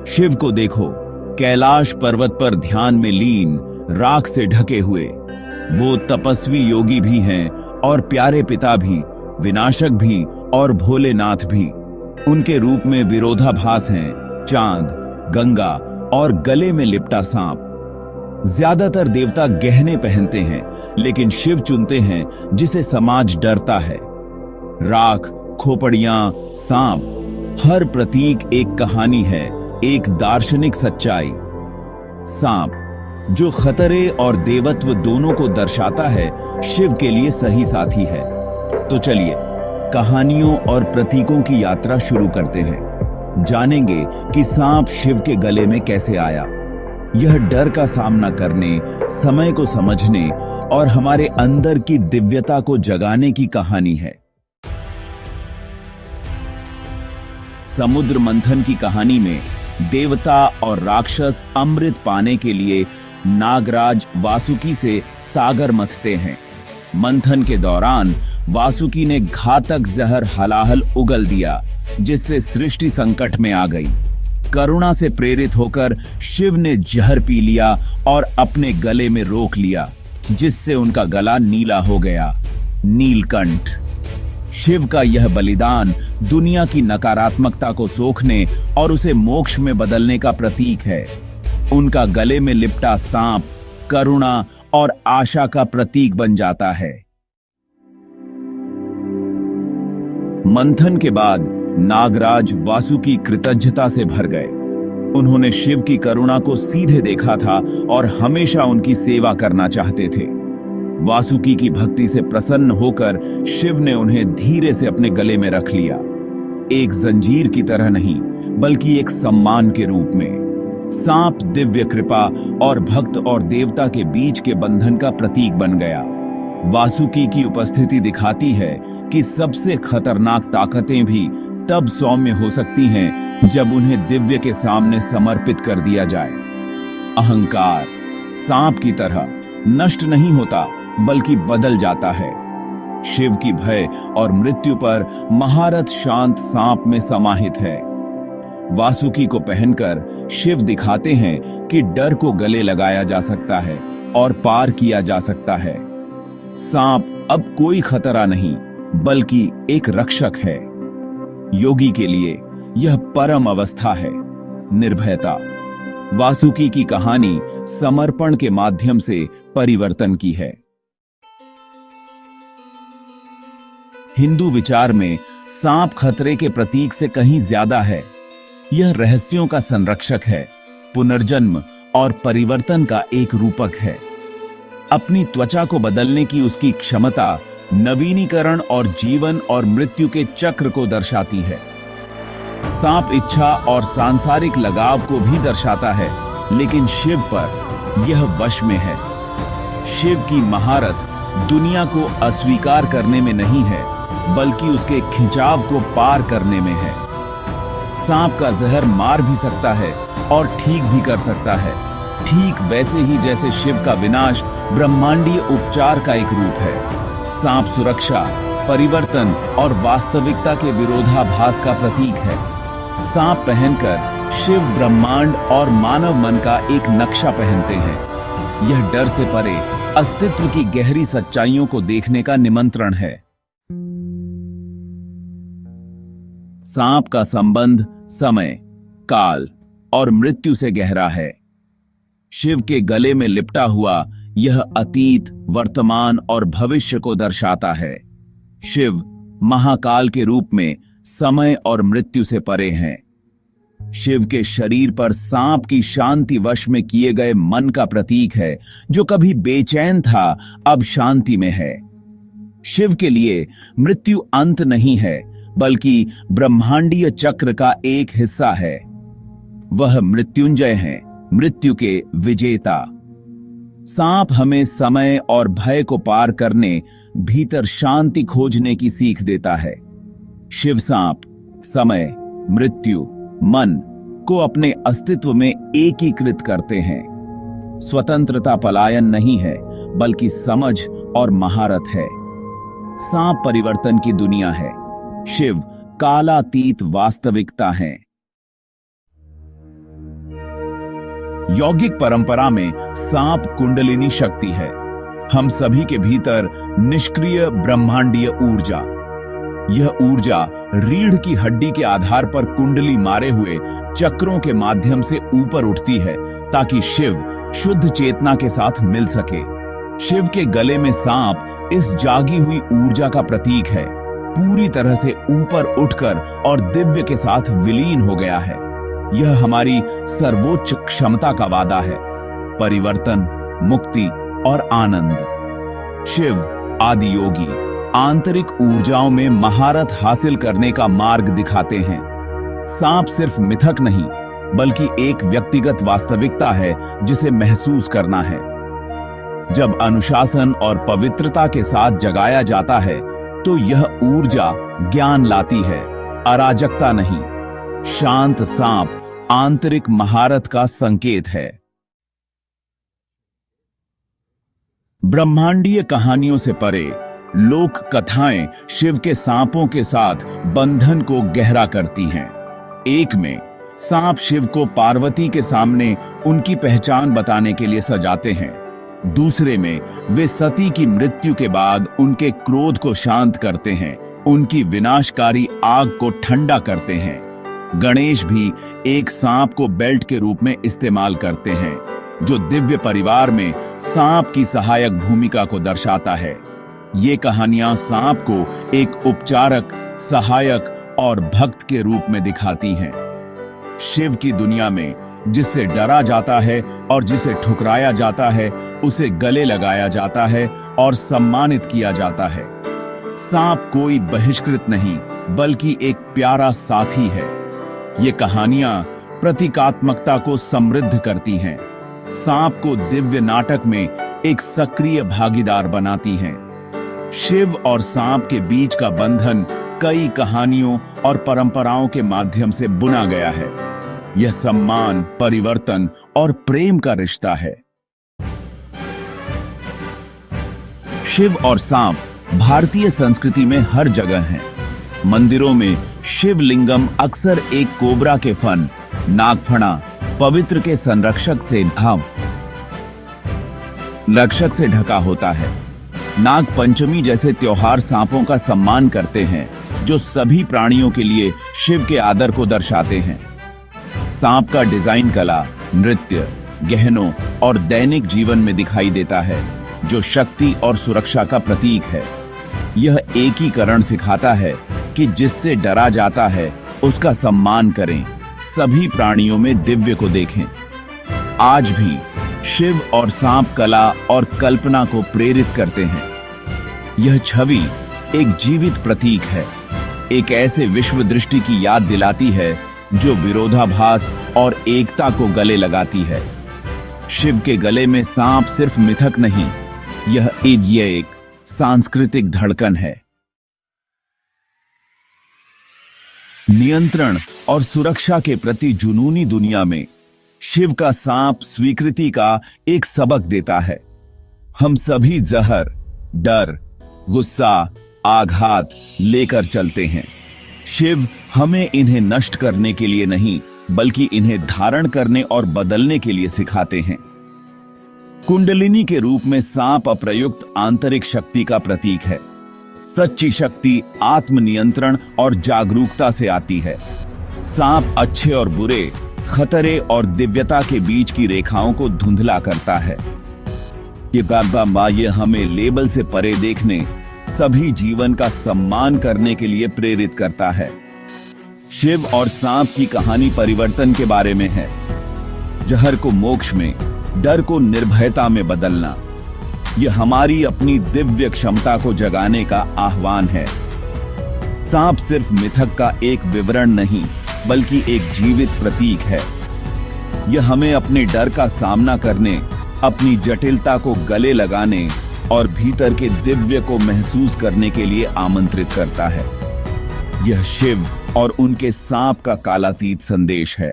शिव को देखो, कैलाश पर्वत पर ध्यान में लीन, राख से ढके हुए। वो तपस्वी योगी भी हैं और प्यारे पिता भी, विनाशक भी और भोलेनाथ भी। उनके रूप में विरोधाभास हैं चांद, गंगा और गले में लिपटा सांप। ज्यादातर देवता गहने पहनते हैं, लेकिन शिव चुनते हैं जिसे समाज डरता है। राख, खोपड़ियां, सांप, हर प्रतीक एक कहानी है, एक दार्शनिक सच्चाई। सांप, जो खतरे और देवत्व दोनों को दर्शाता है, शिव के लिए सही साथी है। तो चलिए कहानियों और प्रतीकों की यात्रा शुरू करते हैं। जानेंगे कि सांप शिव के गले में कैसे आया। यह डर का सामना करने, समय को समझने और हमारे अंदर की दिव्यता को जगाने की कहानी है। समुद्र मंथन की कहानी में देवता और राक्षस अमृत पाने के लिए नागराज वासुकी से सागर मथते हैं। मंथन के दौरान वासुकी ने घातक जहर हलाहल उगल दिया, जिससे सृष्टि संकट में आ गई। करुणा से प्रेरित होकर शिव ने जहर पी लिया और अपने गले में रोक लिया, जिससे उनका गला नीला हो गया, नीलकंठ। शिव का यह बलिदान दुनिया की नकारात्मकता को सोखने और उसे मोक्ष में बदलने का प्रतीक है। उनका गले में लिपटा सांप करुणा और आशा का प्रतीक बन जाता है। मंथन के बाद नागराज वासुकी कृतज्ञता से भर गए। उन्होंने शिव की करुणा को सीधे देखा था और हमेशा उनकी सेवा करना चाहते थे। वासुकी की भक्ति से प्रसन्न होकर शिव ने उन्हें धीरे से अपने गले में रख लिया, एक जंजीर की तरह नहीं, बल्कि एक सम्मान के रूप में। सांप दिव्य कृपा और भक्त और देवता के बीच के बंधन का प्रतीक बन गया। वासुकी की उपस्थिति दिखाती है कि सबसे खतरनाक ताकतें भी तब सौम्य हो सकती हैं जब उन्हें दिव्य के सामने समर्पित कर दिया जाए। अहंकार सांप की तरह नष्ट नहीं होता, बल्कि बदल जाता है। शिव की भय और मृत्यु पर महारथ शांत सांप में समाहित है। वासुकी को पहनकर शिव दिखाते हैं कि डर को गले लगाया जा सकता है और पार किया जा सकता है। सांप अब कोई खतरा नहीं, बल्कि एक रक्षक है। योगी के लिए यह परम अवस्था है, निर्भयता। वासुकी की कहानी समर्पण के माध्यम से परिवर्तन की है। हिंदू विचार में सांप खतरे के प्रतीक से कहीं ज्यादा है। यह रहस्यों का संरक्षक है, पुनर्जन्म और परिवर्तन का एक रूपक है। अपनी त्वचा को बदलने की उसकी क्षमता नवीनीकरण और जीवन और मृत्यु के चक्र को दर्शाती है। सांप इच्छा और सांसारिक लगाव को भी दर्शाता है, लेकिन शिव पर यह वश में है। शिव की महारत दुनिया को अस्वीकार करने में नहीं है, बल्कि उसके खिंचाव को पार करने में है। सांप का जहर मार भी सकता है और ठीक भी कर सकता है, ठीक वैसे ही जैसे शिव का विनाश ब्रह्मांडीय उपचार का एक रूप है। सांप सुरक्षा, परिवर्तन और वास्तविकता के विरोधाभास का प्रतीक है। सांप पहनकर शिव ब्रह्मांड और मानव मन का एक नक्शा पहनते हैं। यह डर से परे अस्तित्व की गहरी सच्चाइयों को देखने का निमंत्रण है। सांप का संबंध समय, काल और मृत्यु से गहरा है। शिव के गले में लिपटा हुआ यह अतीत, वर्तमान और भविष्य को दर्शाता है। शिव महाकाल के रूप में समय और मृत्यु से परे हैं। शिव के शरीर पर सांप की शांति वश में किए गए मन का प्रतीक है, जो कभी बेचैन था अब शांति में है। शिव के लिए मृत्यु अंत नहीं है, बल्कि ब्रह्मांडीय चक्र का एक हिस्सा है। वह मृत्युंजय हैं, मृत्यु के विजेता। सांप हमें समय और भय को पार करने, भीतर शांति खोजने की सीख देता है। शिव सांप समय, मृत्यु, मन को अपने अस्तित्व में एकीकृत करते हैं। स्वतंत्रता पलायन नहीं है, बल्कि समझ और महारत है। सांप परिवर्तन की दुनिया है, शिव कालातीत वास्तविकता है। यौगिक परंपरा में सांप कुंडलिनी शक्ति है। हम सभी के भीतर निष्क्रिय ब्रह्मांडीय ऊर्जा, यह ऊर्जा रीढ़ की हड्डी के आधार पर कुंडली मारे हुए चक्रों के माध्यम से ऊपर उठती है ताकि शिव शुद्ध चेतना के साथ मिल सके। शिव के गले में सांप इस जागी हुई ऊर्जा का प्रतीक है, पूरी तरह से ऊपर उठकर और दिव्य के साथ विलीन हो गया है। यह हमारी सर्वोच्च क्षमता का वादा है, परिवर्तन, मुक्ति और आनंद। शिव आदि योगी आंतरिक ऊर्जाओं में महारत हासिल करने का मार्ग दिखाते हैं। सांप सिर्फ मिथक नहीं, बल्कि एक व्यक्तिगत वास्तविकता है जिसे महसूस करना है। जब अनुशासन और पवित्रता के साथ जगाया जाता है तो यह ऊर्जा ज्ञान लाती है, अराजकता नहीं। शांत सांप आंतरिक महारत का संकेत है। ब्रह्मांडीय कहानियों से परे लोक कथाएं शिव के सांपों के साथ बंधन को गहरा करती हैं। एक में सांप शिव को पार्वती के सामने उनकी पहचान बताने के लिए सजाते हैं। दूसरे में वे सती की मृत्यु के बाद उनके क्रोध को शांत करते हैं, उनकी विनाशकारी आग को ठंडा करते हैं। गणेश भी एक सांप को बेल्ट के रूप में इस्तेमाल करते हैं, जो दिव्य परिवार में सांप की सहायक भूमिका को दर्शाता है। ये कहानियां सांप को एक उपचारक, सहायक और भक्त के रूप में दिखाती हैं। शिव की दुनिया में जिससे डरा जाता है और जिसे ठुकराया जाता है, उसे गले लगाया जाता है और सम्मानित किया जाता है। सांप कोई बहिष्कृत नहीं, बल्कि एक प्यारा साथी है। ये कहानियां प्रतीकात्मकता को समृद्ध करती हैं, सांप को दिव्य नाटक में एक सक्रिय भागीदार बनाती हैं। शिव और सांप के बीच का बंधन कई कहानियों और परंपराओं के माध्यम से बुना गया है। यह सम्मान, परिवर्तन और प्रेम का रिश्ता है। शिव और सांप भारतीय संस्कृति में हर जगह हैं। मंदिरों में शिवलिंगम अक्सर एक कोबरा के फन, नागफणा, पवित्र के संरक्षक से ढका होता है। नाग पंचमी जैसे त्योहार सांपों का सम्मान करते हैं, जो सभी प्राणियों के लिए शिव के आदर को दर्शाते हैं। सांप का डिजाइन कला, नृत्य, गहनों और दैनिक जीवन में दिखाई देता है, जो शक्ति और सुरक्षा का प्रतीक है। यह एकीकरण सिखाता है कि जिससे डरा जाता है उसका सम्मान करें, सभी प्राणियों में दिव्य को देखें। आज भी शिव और सांप कला और कल्पना को प्रेरित करते हैं। यह छवि एक जीवित प्रतीक है, एक ऐसे विश्व दृष्टि की याद दिलाती है जो विरोधाभास और एकता को गले लगाती है। शिव के गले में सांप सिर्फ मिथक नहीं, यह एक सांस्कृतिक धड़कन है। नियंत्रण और सुरक्षा के प्रति जुनूनी दुनिया में शिव का सांप स्वीकृति का एक सबक देता है। हम सभी जहर, डर, गुस्सा, आघात लेकर चलते हैं। शिव हमें इन्हें नष्ट करने के लिए नहीं, बल्कि इन्हें धारण करने और बदलने के लिए सिखाते हैं। कुंडलिनी के रूप में सांप अप्रयुक्त आंतरिक शक्ति का प्रतीक है। सच्ची शक्ति आत्मनियंत्रण और जागरूकता से आती है। सांप अच्छे और बुरे, खतरे और दिव्यता के बीच की रेखाओं को धुंधला करता है। ये बाबा माँ ये हमें लेबल से परे देखने, सभी जीवन का सम्मान करने के लिए प्रेरित करता है। शिव और सांप की कहानी परिवर्तन के बारे में है। जहर को मोक्ष में, डर को निर्भयता में बदलना, यह हमारी अपनी दिव्य क्षमता को जगाने का आह्वान है। सांप सिर्फ मिथक का एक विवरण नहीं, बल्कि एक जीवित प्रतीक है। यह हमें अपने डर का सामना करने, अपनी जटिलता को गले लगाने और भीतर के दिव्य को महसूस करने के लिए आमंत्रित करता है। यह शिव और उनके सांप का कालातीत संदेश है।